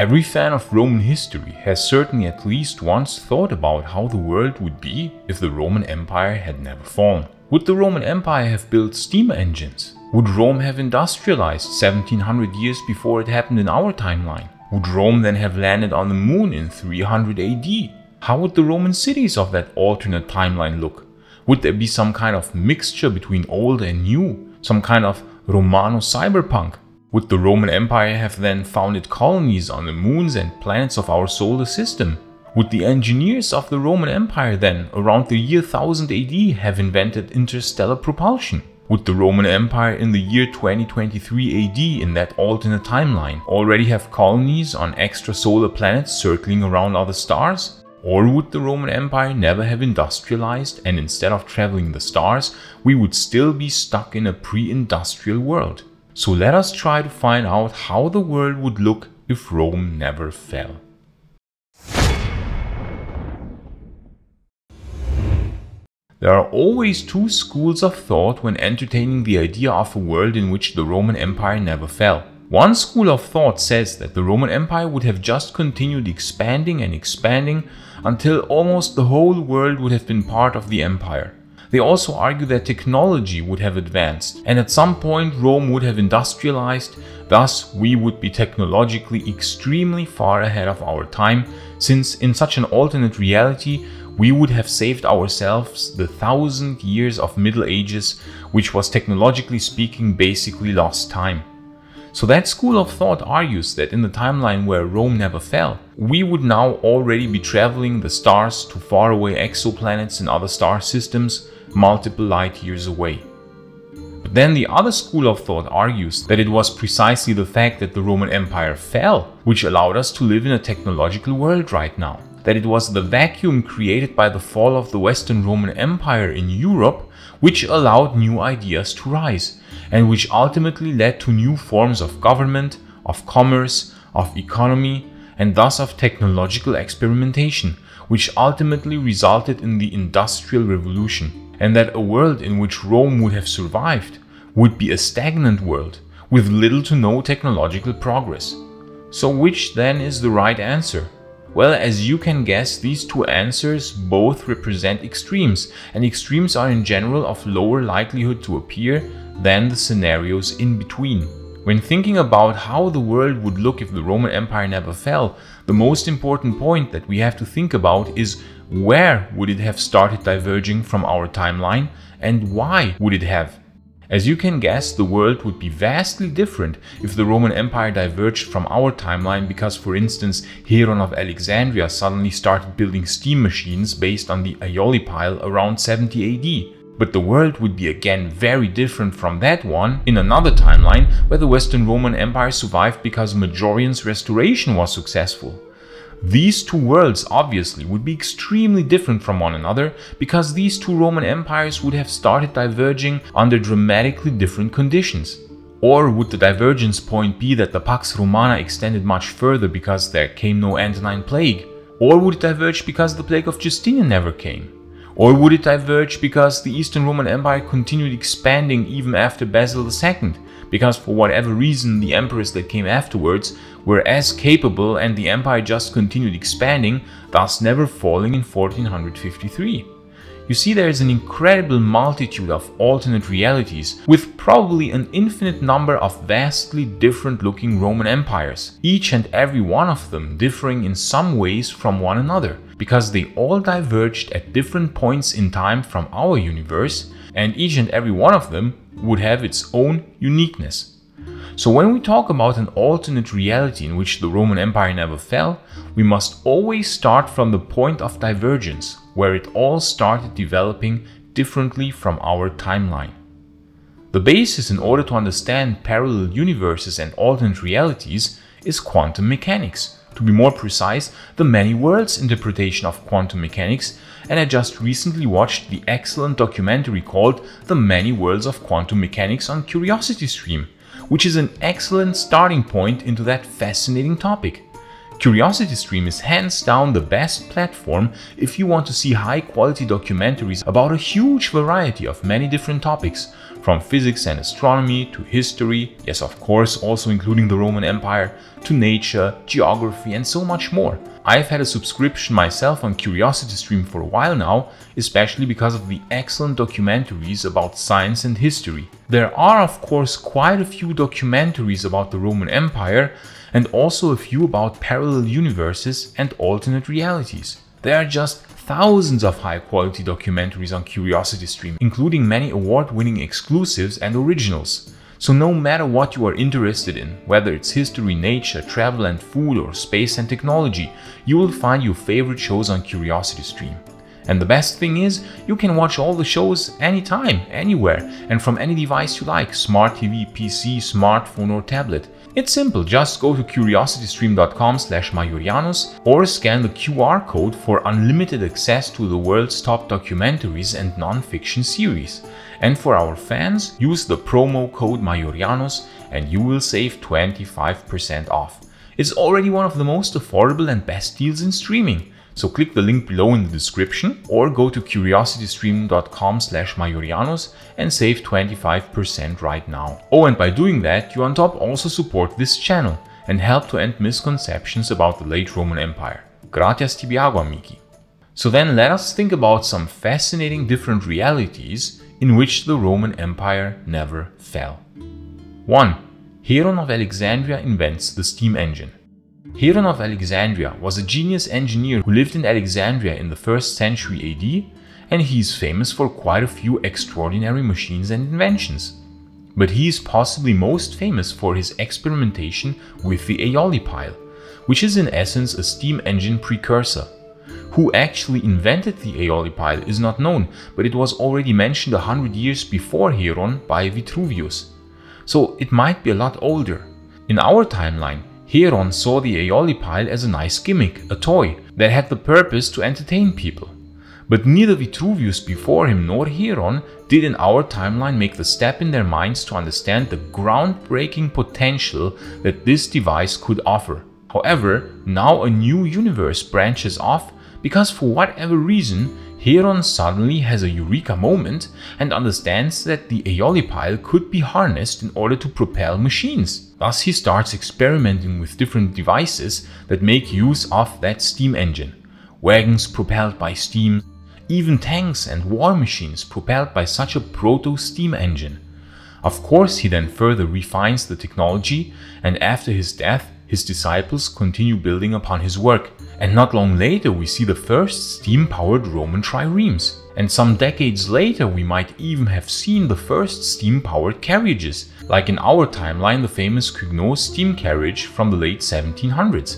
Every fan of Roman history has certainly at least once thought about how the world would be if the Roman Empire had never fallen. Would the Roman Empire have built steam engines? Would Rome have industrialized 1700 years before it happened in our timeline? Would Rome then have landed on the moon in 300 AD? How would the Roman cities of that alternate timeline look? Would there be some kind of mixture between old and new? Some kind of Romano cyberpunk? Would the Roman Empire have then founded colonies on the moons and planets of our solar system? Would the engineers of the Roman Empire then, around the year 1000 AD, have invented interstellar propulsion? Would the Roman Empire in the year 2023 AD, in that alternate timeline, already have colonies on extrasolar planets circling around other stars? Or would the Roman Empire never have industrialized, and instead of traveling the stars, we would still be stuck in a pre-industrial world? So let us try to find out how the world would look if Rome never fell. There are always two schools of thought when entertaining the idea of a world in which the Roman Empire never fell. One school of thought says that the Roman Empire would have just continued expanding and expanding until almost the whole world would have been part of the empire. They also argue that technology would have advanced, and at some point Rome would have industrialized, thus we would be technologically extremely far ahead of our time, since in such an alternate reality we would have saved ourselves the 1000 years of Middle Ages, which was technologically speaking basically lost time. So that school of thought argues that in the timeline where Rome never fell, we would now already be traveling the stars to faraway exoplanets and other star systems multiple light years away. But then the other school of thought argues that it was precisely the fact that the Roman Empire fell which allowed us to live in a technological world right now. That it was the vacuum created by the fall of the Western Roman Empire in Europe which allowed new ideas to rise, and which ultimately led to new forms of government, of commerce, of economy, and thus of technological experimentation, which ultimately resulted in the Industrial Revolution. And that a world in which Rome would have survived would be a stagnant world with little to no technological progress. So which then is the right answer? Well, as you can guess, these two answers both represent extremes, and extremes are in general of lower likelihood to appear than the scenarios in between. When thinking about how the world would look if the Roman Empire never fell, the most important point that we have to think about is where would it have started diverging from our timeline, and why would it have? As you can guess, the world would be vastly different if the Roman Empire diverged from our timeline because, for instance, Heron of Alexandria suddenly started building steam machines based on the Aioli pile around 70 AD. But the world would be again very different from that one in another timeline where the Western Roman Empire survived because Maiorianus restoration was successful. These two worlds obviously would be extremely different from one another because these two Roman empires would have started diverging under dramatically different conditions. Or would the divergence point be that the Pax Romana extended much further because there came no Antonine plague? Or would it diverge because the plague of Justinian never came? Or would it diverge because the Eastern Roman Empire continued expanding even after Basil II, because for whatever reason the emperors that came afterwards were as capable and the empire just continued expanding, thus never falling in 1453. You see, there is an incredible multitude of alternate realities, with probably an infinite number of vastly different looking Roman empires, each and every one of them differing in some ways from one another, because they all diverged at different points in time from our universe, and each and every one of them would have its own uniqueness. So when we talk about an alternate reality in which the Roman Empire never fell, we must always start from the point of divergence, where it all started developing differently from our timeline. The basis in order to understand parallel universes and alternate realities is quantum mechanics. To be more precise, the many worlds interpretation of quantum mechanics, and I just recently watched the excellent documentary called The Many Worlds of Quantum Mechanics on CuriosityStream, which is an excellent starting point into that fascinating topic. CuriosityStream is hands down the best platform if you want to see high quality documentaries about a huge variety of many different topics, from physics and astronomy to history, yes of course also including the Roman Empire, to nature, geography and so much more. I've had a subscription myself on CuriosityStream for a while now, especially because of the excellent documentaries about science and history. There are of course quite a few documentaries about the Roman Empire and also a few about parallel universes and alternate realities. There are just thousands of high-quality documentaries on CuriosityStream, including many award-winning exclusives and originals. So no matter what you are interested in, whether it's history, nature, travel and food, or space and technology, you will find your favorite shows on CuriosityStream. And the best thing is, you can watch all the shows anytime, anywhere, and from any device you like, smart TV, PC, smartphone or tablet. It's simple, just go to curiositystream.com/Maiorianus or scan the QR code for unlimited access to the world's top documentaries and non-fiction series. And for our fans, use the promo code Maiorianus and you will save 25% off. It's already one of the most affordable and best deals in streaming. So click the link below in the description or go to curiositystream.com/Maiorianus and save 25% right now. Oh, and by doing that, you on top also support this channel and help to end misconceptions about the late Roman Empire. Gratias tibi ago, amici. So then let us think about some fascinating different realities in which the Roman Empire never fell. 1. Heron of Alexandria invents the steam engine. Heron of Alexandria was a genius engineer who lived in Alexandria in the 1st century AD, and he is famous for quite a few extraordinary machines and inventions. But he is possibly most famous for his experimentation with the aeoli pile, which is in essence a steam engine precursor. Who actually invented the aeoli pile is not known, but it was already mentioned 100 years before Heron by Vitruvius. So it might be a lot older. In our timeline, Heron saw the aeoli pile as a nice gimmick, a toy, that had the purpose to entertain people. But neither Vitruvius before him nor Heron did in our timeline make the step in their minds to understand the groundbreaking potential that this device could offer. However, now a new universe branches off because for whatever reason, Heron suddenly has a eureka moment and understands that the aeoli pile could be harnessed in order to propel machines. Thus he starts experimenting with different devices that make use of that steam engine. Wagons propelled by steam, even tanks and war machines propelled by such a proto-steam engine. Of course he then further refines the technology, and after his death his disciples continue building upon his work. And not long later we see the first steam-powered Roman triremes. And some decades later we might even have seen the first steam-powered carriages, like in our timeline the famous Cugnot steam carriage from the late 1700s.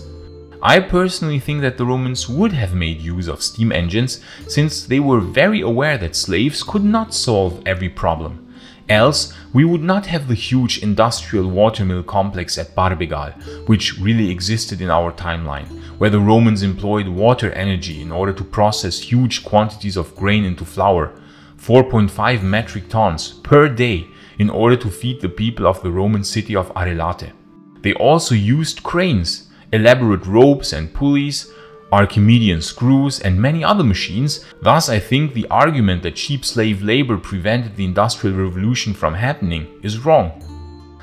I personally think that the Romans would have made use of steam engines since they were very aware that slaves could not solve every problem. Else, we would not have the huge industrial watermill complex at Barbegal, which really existed in our timeline, where the Romans employed water energy in order to process huge quantities of grain into flour, 4.5 metric tons per day, in order to feed the people of the Roman city of Arelate. They also used cranes, elaborate ropes and pulleys, Archimedean screws and many other machines. Thus I think the argument that cheap slave labor prevented the Industrial Revolution from happening is wrong.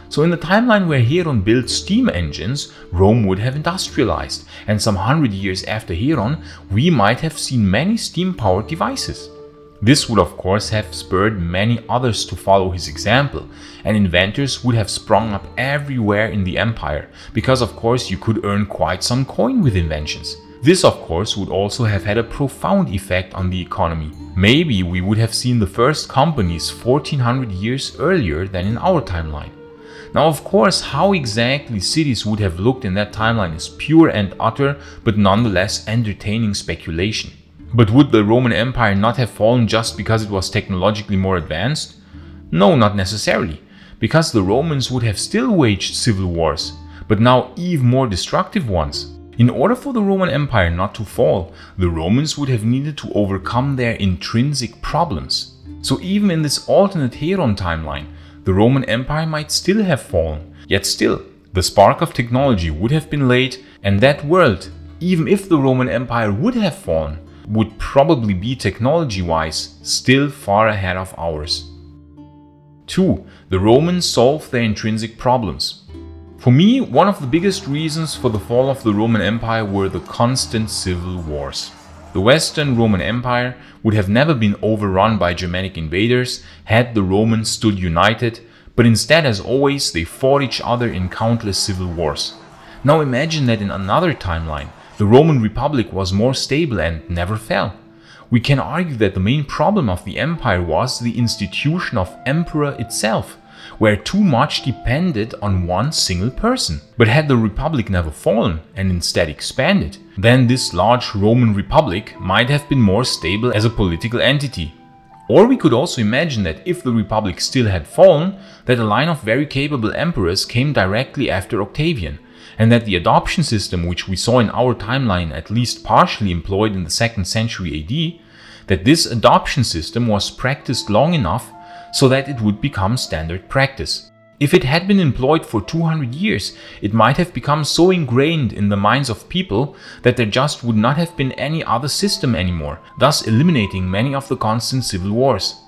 So in the timeline where Heron built steam engines, Rome would have industrialized, and some 100 years after Heron, we might have seen many steam-powered devices. This would of course have spurred many others to follow his example, and inventors would have sprung up everywhere in the empire, because of course you could earn quite some coin with inventions. This of course would also have had a profound effect on the economy. Maybe we would have seen the first companies 1400 years earlier than in our timeline. Now of course how exactly cities would have looked in that timeline is pure and utter, but nonetheless entertaining speculation. But would the Roman Empire not have fallen just because it was technologically more advanced? No, not necessarily, because the Romans would have still waged civil wars, but now even more destructive ones. In order for the Roman Empire not to fall, the Romans would have needed to overcome their intrinsic problems. So even in this alternate Heron timeline, the Roman Empire might still have fallen. Yet still, the spark of technology would have been laid, and that world, even if the Roman Empire would have fallen, would probably be technology-wise still far ahead of ours. 2. The Romans solved their intrinsic problems. For me, one of the biggest reasons for the fall of the Roman Empire were the constant civil wars. The Western Roman Empire would have never been overrun by Germanic invaders had the Romans stood united, but instead, as always, they fought each other in countless civil wars. Now imagine that in another timeline, the Roman Republic was more stable and never fell. We can argue that the main problem of the empire was the institution of emperor itself, where too much depended on one single person. But had the Republic never fallen and instead expanded, then this large Roman Republic might have been more stable as a political entity. Or we could also imagine that if the Republic still had fallen, that a line of very capable emperors came directly after Octavian, and that the adoption system which we saw in our timeline at least partially employed in the 2nd century AD, that this adoption system was practiced long enough so that it would become standard practice. If it had been employed for 200 years, it might have become so ingrained in the minds of people that there just would not have been any other system anymore, thus eliminating many of the constant civil wars.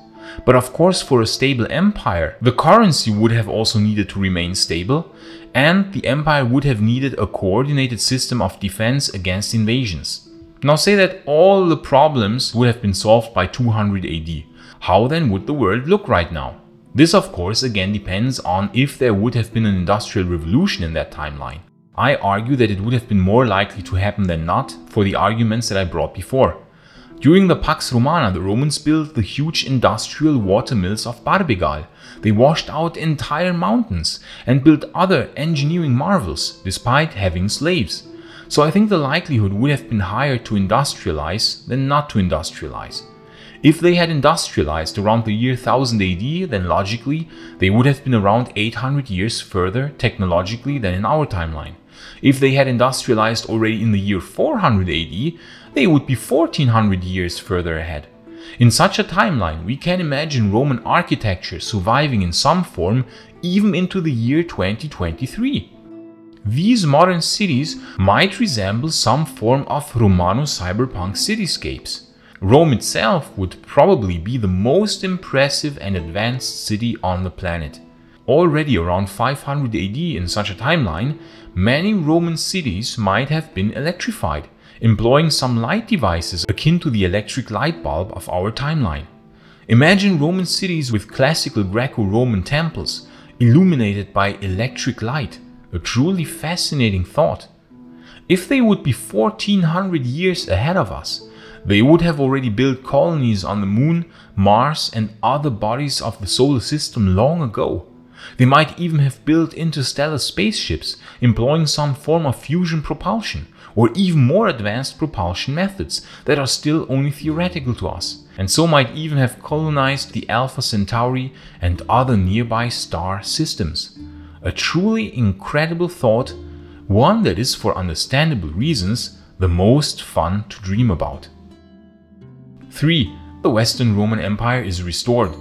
But of course, for a stable empire, the currency would have also needed to remain stable, and the empire would have needed a coordinated system of defense against invasions. Now say that all the problems would have been solved by 200 AD. How then would the world look right now? This of course again depends on if there would have been an industrial revolution in that timeline. I argue that it would have been more likely to happen than not for the arguments that I brought before. During the Pax Romana, the Romans built the huge industrial water mills of Barbegal. They washed out entire mountains and built other engineering marvels despite having slaves. So I think the likelihood would have been higher to industrialize than not to industrialize. If they had industrialized around the year 1000 AD, then logically they would have been around 800 years further technologically than in our timeline. If they had industrialized already in the year 400 AD, they would be 1400 years further ahead. In such a timeline, we can imagine Roman architecture surviving in some form even into the year 2023. These modern cities might resemble some form of Romano-cyberpunk cityscapes. Rome itself would probably be the most impressive and advanced city on the planet. Already around 500 AD in such a timeline, many Roman cities might have been electrified, employing some light devices akin to the electric light bulb of our timeline. Imagine Roman cities with classical Greco-Roman temples illuminated by electric light, a truly fascinating thought. If they would be 1400 years ahead of us, they would have already built colonies on the Moon, Mars and other bodies of the solar system long ago. They might even have built interstellar spaceships employing some form of fusion propulsion, or even more advanced propulsion methods that are still only theoretical to us, and so might even have colonized the Alpha Centauri and other nearby star systems. A truly incredible thought, one that is for understandable reasons the most fun to dream about. 3. The Western Roman Empire is restored.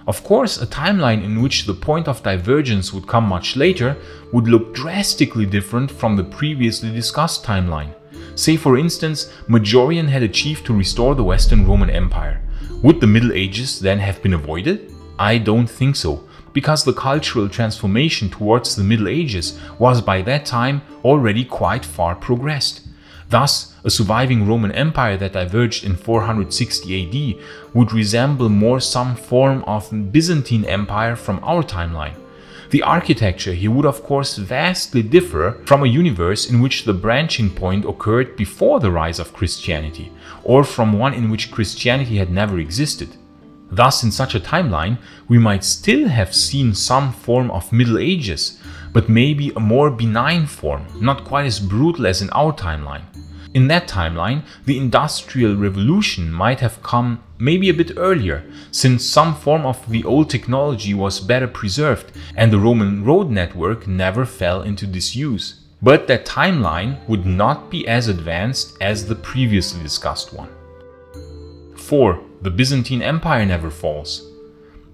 Of course, a timeline in which the point of divergence would come much later would look drastically different from the previously discussed timeline. Say for instance, Maiorian had achieved to restore the Western Roman Empire. Would the Middle Ages then have been avoided? I don't think so, because the cultural transformation towards the Middle Ages was by that time already quite far progressed. Thus, a surviving Roman Empire that diverged in 460 AD would resemble more some form of Byzantine Empire from our timeline. The architecture here would of course vastly differ from a universe in which the branching point occurred before the rise of Christianity, or from one in which Christianity had never existed. Thus, in such a timeline, we might still have seen some form of Middle Ages, but maybe a more benign form, not quite as brutal as in our timeline. In that timeline, the Industrial Revolution might have come maybe a bit earlier, since some form of the old technology was better preserved and the Roman road network never fell into disuse. But that timeline would not be as advanced as the previously discussed one. 4. The Byzantine Empire never falls.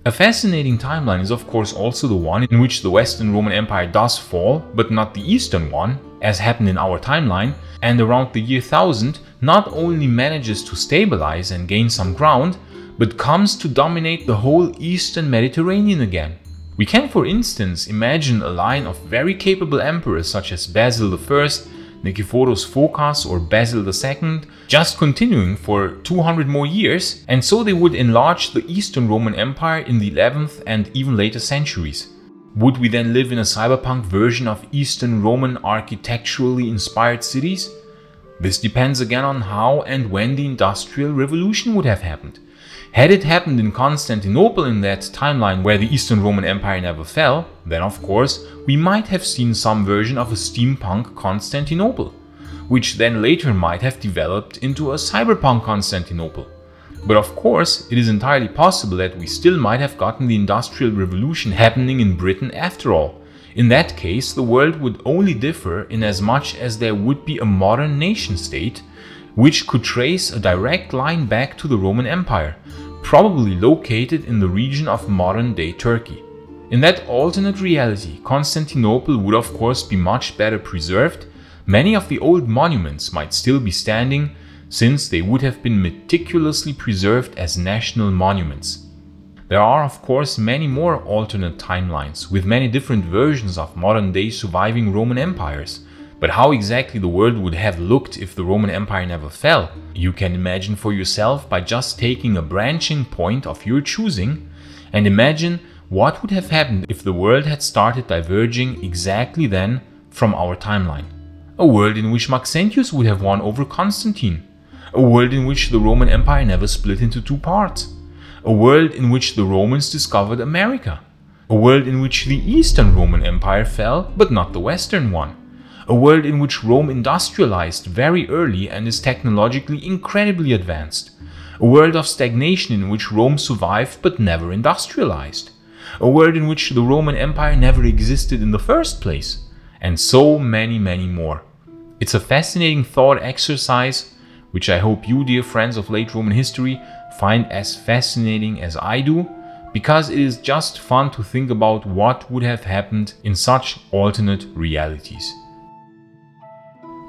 A fascinating timeline is of course also the one in which the Western Roman Empire does fall, but not the Eastern one, as happened in our timeline, and around the year 1000 not only manages to stabilize and gain some ground, but comes to dominate the whole Eastern Mediterranean again. We can, for instance, imagine a line of very capable emperors such as Basil I, Nikephoros Phokas or Basil II, just continuing for 200 more years, and so they would enlarge the Eastern Roman Empire in the 11th and even later centuries. Would we then live in a cyberpunk version of Eastern Roman architecturally inspired cities? This depends again on how and when the Industrial Revolution would have happened. Had it happened in Constantinople in that timeline where the Eastern Roman Empire never fell, then of course we might have seen some version of a steampunk Constantinople, which then later might have developed into a cyberpunk Constantinople. But of course it is entirely possible that we still might have gotten the Industrial Revolution happening in Britain after all. In that case, the world would only differ in as much as there would be a modern nation state which could trace a direct line back to the Roman Empire, probably located in the region of modern-day Turkey. In that alternate reality, Constantinople would of course be much better preserved. Many of the old monuments might still be standing, since they would have been meticulously preserved as national monuments. There are of course many more alternate timelines, with many different versions of modern-day surviving Roman empires. But how exactly the world would have looked if the Roman Empire never fell, you can imagine for yourself by just taking a branching point of your choosing and imagine what would have happened if the world had started diverging exactly then from our timeline. A world in which Maxentius would have won over Constantine. A world in which the Roman Empire never split into two parts. A world in which the Romans discovered America. A world in which the Eastern Roman Empire fell, but not the Western one. A world in which Rome industrialized very early and is technologically incredibly advanced. A world of stagnation in which Rome survived but never industrialized. A world in which the Roman Empire never existed in the first place. And so many more. It's a fascinating thought exercise, which I hope you, dear friends of late Roman history, find as fascinating as I do, because it is just fun to think about what would have happened in such alternate realities.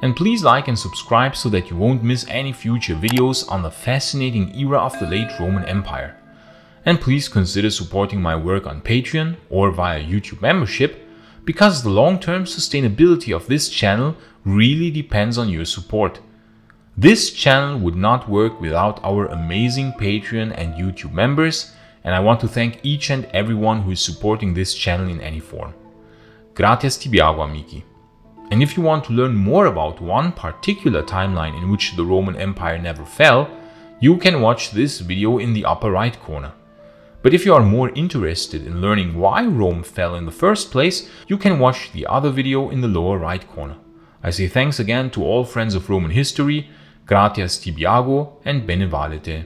And please like and subscribe so that you won't miss any future videos on the fascinating era of the late Roman Empire. And please consider supporting my work on Patreon or via YouTube membership, because the long-term sustainability of this channel really depends on your support. This channel would not work without our amazing Patreon and YouTube members, and I want to thank each and everyone who is supporting this channel in any form. Gratias tibiago, amici. And if you want to learn more about one particular timeline in which the Roman Empire never fell, you can watch this video in the upper right corner. But if you are more interested in learning why Rome fell in the first place, you can watch the other video in the lower right corner. I say thanks again to all friends of Roman history, gratias tibiago and bene valete.